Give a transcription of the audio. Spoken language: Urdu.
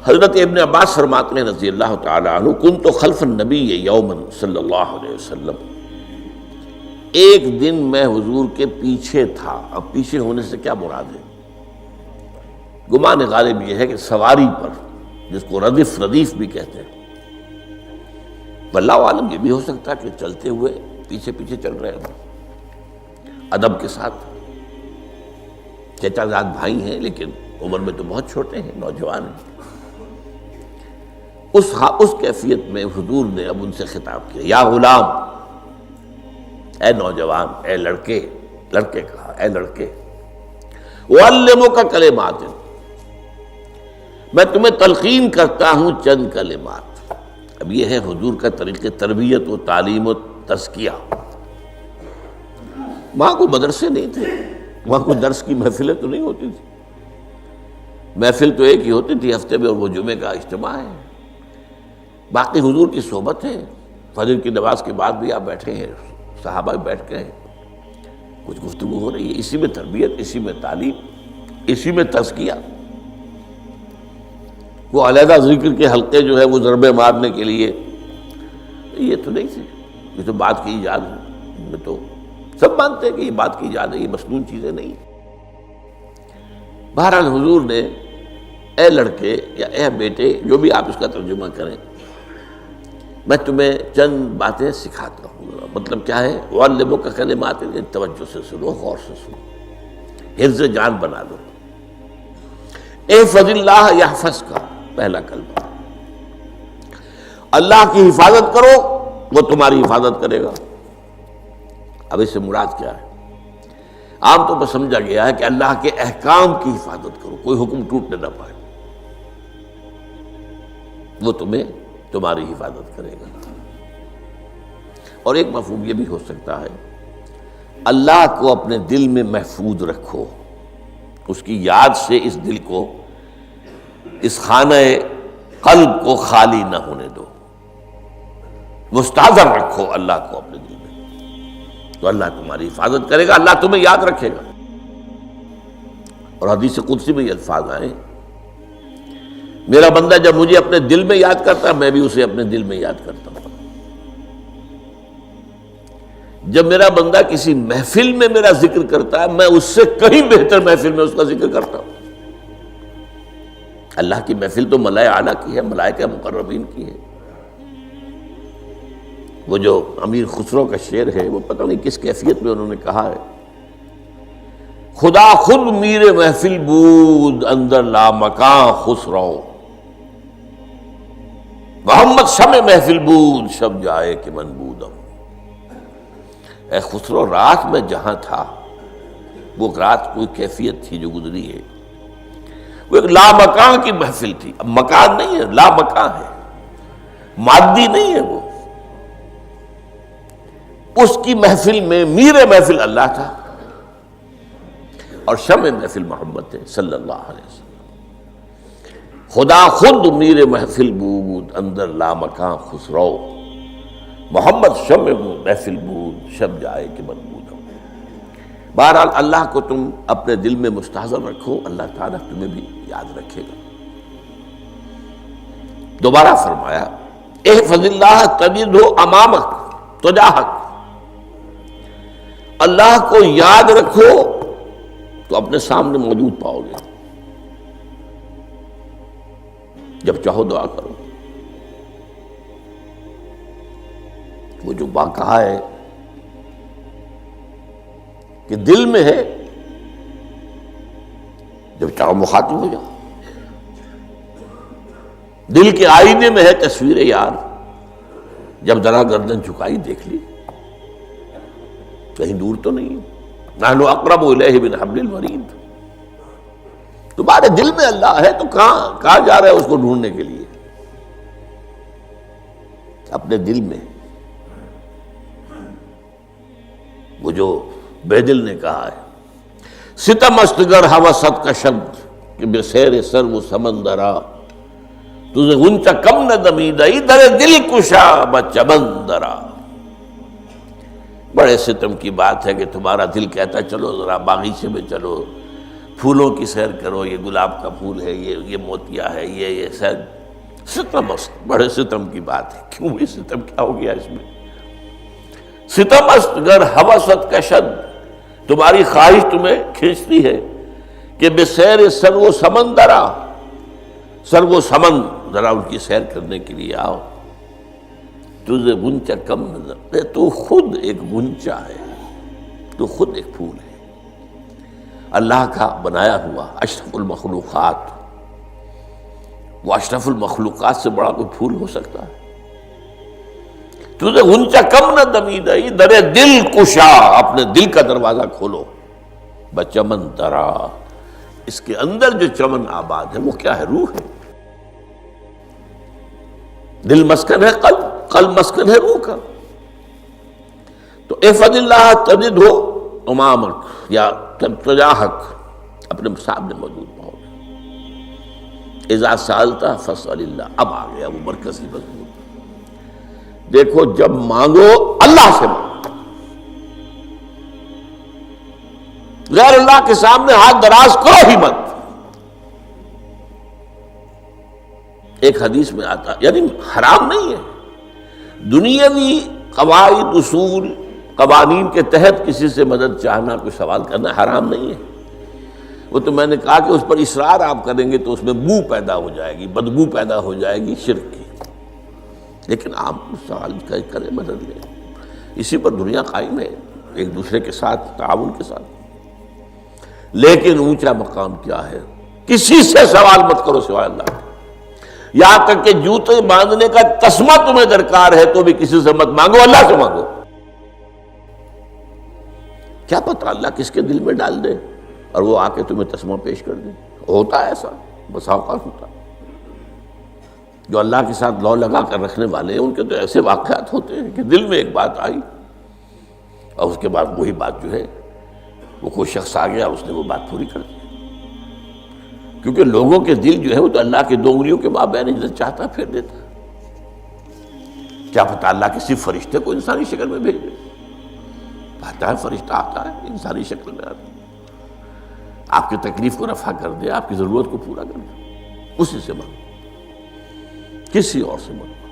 حضرت ابن عباس فرماتے ہیں رضی اللہ تعالی عنہ، کنت خلف النبی یوما صلی اللہ علیہ وسلم، ایک دن میں حضور کے پیچھے تھا۔ اب پیچھے ہونے سے کیا مراد ہے؟ گمان غالب یہ ہے کہ سواری پر، جس کو ردیف بھی کہتے ہیں، واللہ عالم یہ بھی ہو سکتا ہے کہ چلتے ہوئے پیچھے پیچھے چل رہے ہیں ادب کے ساتھ۔ چچا زاد بھائی ہیں لیکن عمر میں تو بہت چھوٹے ہیں، نوجوان ہیں۔ اس کیفیت میں حضور نے اب ان سے خطاب کیا، یا غلام، اے نوجوان، اے لڑکے کہا، اے لڑکے، اعلمک کلمات، میں تمہیں تلقین کرتا ہوں چند کلمات۔ اب یہ ہے حضور کا طریقہ تربیت و تعلیم و تزکیہ۔ وہاں کوئی مدرسے نہیں تھے، وہاں کوئی درس کی محفلیں تو نہیں ہوتی تھی، محفل تو ایک ہی ہوتی تھی ہفتے میں، اور وہ جمعے کا اجتماع ہے۔ باقی حضور کی صحبت ہے، فجر کی نماز کے بعد بھی آپ بیٹھے ہیں، صحابہ بھی بیٹھ گئے ہیں، کچھ گفتگو ہو رہی ہے، اسی میں تربیت، اسی میں تعلیم، اسی میں تزکیہ۔ وہ علیحدہ ذکر کے حلقے جو ہے وہ ضربے مارنے کے لیے، یہ تو نہیں تھے، یہ تو بات کی ایجاد میں تو سب مانتے ہیں کہ یہ بات کی ایجاد ہے، یہ مسنون چیزیں نہیں۔ بہرحال حضور نے اے لڑکے یا اے بیٹے، جو بھی آپ اس کا ترجمہ کریں، میں تمہیں چند باتیں سکھاتا ہوں۔ مطلب کیا ہے؟ وَعَلِّمُكَ كَلِمَاتٍ، توجہ سے سنو، غور سے سنو، حفظ جان بنا لو۔ احفظ اللہ یحفظک، پہلا کلمہ، اللہ کی حفاظت کرو وہ تمہاری حفاظت کرے گا۔ اب اس سے مراد کیا ہے؟ عام طور پر سمجھا گیا ہے کہ اللہ کے احکام کی حفاظت کرو، کوئی حکم ٹوٹنے نہ پائے، وہ تمہاری حفاظت کرے گا۔ اور ایک مفہوم یہ بھی ہو سکتا ہے، اللہ کو اپنے دل میں محفوظ رکھو، اس کی یاد سے اس دل کو، اس خانہ قلب کو خالی نہ ہونے دو، مستحضر رکھو اللہ کو اپنے دل میں، تو اللہ تمہاری حفاظت کرے گا، اللہ تمہیں یاد رکھے گا۔ اور حدیث قدسی میں یہ الفاظ آئے، میرا بندہ جب مجھے اپنے دل میں یاد کرتا ہے، میں بھی اسے اپنے دل میں یاد کرتا ہوں۔ جب میرا بندہ کسی محفل میں میرا ذکر کرتا ہے، میں اس سے کہیں بہتر محفل میں اس کا ذکر کرتا ہوں۔ اللہ کی محفل تو ملائے اعلیٰ کی ہے، ملائکہ مقربین کی ہے۔ وہ جو امیر خسرو کا شعر ہے، وہ پتہ نہیں کس کیفیت میں انہوں نے کہا ہے، خدا خود میر محفل بود اندر لامکاں خسرو، محمد شمع محفل بود شب جائے کہ من بودم۔ اے خسرو، رات میں جہاں تھا، وہ رات کوئی کیفیت تھی جو گزری ہے، وہ ایک لامکان کی محفل تھی۔ اب مکان نہیں ہے، لامکان ہے، مادی نہیں ہے وہ۔ اس کی محفل میں میر محفل اللہ تھا اور شمع محفل محمد تھے صلی اللہ علیہ وسلم۔ خدا خود میر محفل بود اندر لامکان خسرو، محمد شمع محفل بود شب جائے کہ من بودم۔ بہرحال اللہ کو تم اپنے دل میں مستحضر رکھو، اللہ تعالیٰ تمہیں بھی یاد رکھے گا۔ دوبارہ فرمایا، احفظ اللہ تجدہ امامک تجاہک، اللہ کو یاد رکھو تو اپنے سامنے موجود پاؤ گے، جب چاہو دعا کرو۔ وہ جو بات کہا ہے کہ دل میں ہے، جب چاہو مخاطب ہو جاؤ۔ دل کے آئینے میں ہے تصویر یار، جب ذرا گردن جھکائی دیکھ لی، کہیں دور تو نہیں، نحن اقرب الیہ من حبل الورید۔ تمہارے دل میں اللہ ہے تو کہاں جا رہے ہو اس کو ڈھونڈنے کے لیے؟ اپنے دل میں۔ وہ جو بے دل نے کہا ہے، ستم استگر ہوست کا شبد کہ بے سیر سر وہ سمندرا، تجھے غنچہ کم نہ دمیدہ در دل کشا بچمندرا۔ بڑے ستم کی بات ہے کہ تمہارا دل کہتا ہے چلو ذرا باغیچے میں چلو، پھولوں کی سیر کرو، یہ گلاب کا پھول ہے، یہ موتیا ہے، یہ سیر، ستم است، بڑے ستم کی بات ہے، کیوں یہ ستم، کیا ہو گیا اس میں؟ ستم است گر ہوست کشد، تمہاری خواہش تمہیں کھینچتی ہے کہ بے سیر سر و سمندرا، سر و سمن ذرا ان کی سیر کرنے کے لیے آؤ، تجھے غنچہ کم نظر، تو خود ایک غنچہ ہے، تو خود ایک پھول ہے، اللہ کا بنایا ہوا اشرف المخلوقات، وہ اشرف المخلوقات سے بڑا کوئی پھول ہو سکتا ہے؟ تجھے غنچہ کم نہ دمیدہی، در دل کشا، اپنے دل کا دروازہ کھولو، بچمن درا، اس کے اندر جو چمن آباد ہے وہ کیا ہے؟ روح ہے، دل مسکن ہے قلب، قلب مسکن ہے روح کا، تو احفظ اللہ تجدہ امامک یا تجاہک، اپنے سامنے موجود پاؤ، اذا سالتا فاسأل اللہ، اب آ گیا وہ مرکزی مضمون، دیکھو جب مانگو اللہ سے مانگو، غیر اللہ کے سامنے ہاتھ دراز کرو ہی مت۔ ایک حدیث میں آتا، یعنی حرام نہیں ہے، دنیاوی قواعد اصول قوانین کے تحت کسی سے مدد چاہنا، کوئی سوال کرنا حرام نہیں ہے، وہ تو میں نے کہا کہ اس پر اصرار آپ کریں گے تو اس میں بو پیدا ہو جائے گی، بدبو پیدا ہو جائے گی شرک کی، لیکن آپ سوال کریں، مدد لیں، اسی پر دنیا قائم ہے، ایک دوسرے کے ساتھ تعاون کے ساتھ۔ لیکن اونچا مقام کیا ہے؟ کسی سے سوال مت کرو سوائے اللہ کے، یہاں تک کہ جوتے باندھنے کا تسمہ تمہیں درکار ہے تو بھی کسی سے مت مانگو، اللہ سے مانگو، کیا پتہ اللہ کس کے دل میں ڈال دے اور وہ آ کے تمہیں تسمہ پیش کر دے، ہوتا ہے ایسا، بسا اوقات ہوتا ہے، جو اللہ کے ساتھ لو لگا کر رکھنے والے ہیں ان کے تو ایسے واقعات ہوتے ہیں کہ دل میں ایک بات آئی اور اس کے بعد وہی بات جو ہے وہ کوئی شخص آ گیا، اس نے وہ بات پوری کر دی، کیونکہ لوگوں کے دل جو ہے وہ تو اللہ کے دو انگلیوں کے مابین جسے چاہتا پھیر دیتا، کیا پتہ اللہ کسی فرشتے کو انسانی شکل میں بھیج دے، آتا ہے فرشتہ، آتا ہے انسانی شکل میں، آتا ہے آپ کی تکلیف کو رفع کر دے، آپ کی ضرورت کو پورا کر دے، اسی سے مانگو، کسی اور سے مانگو۔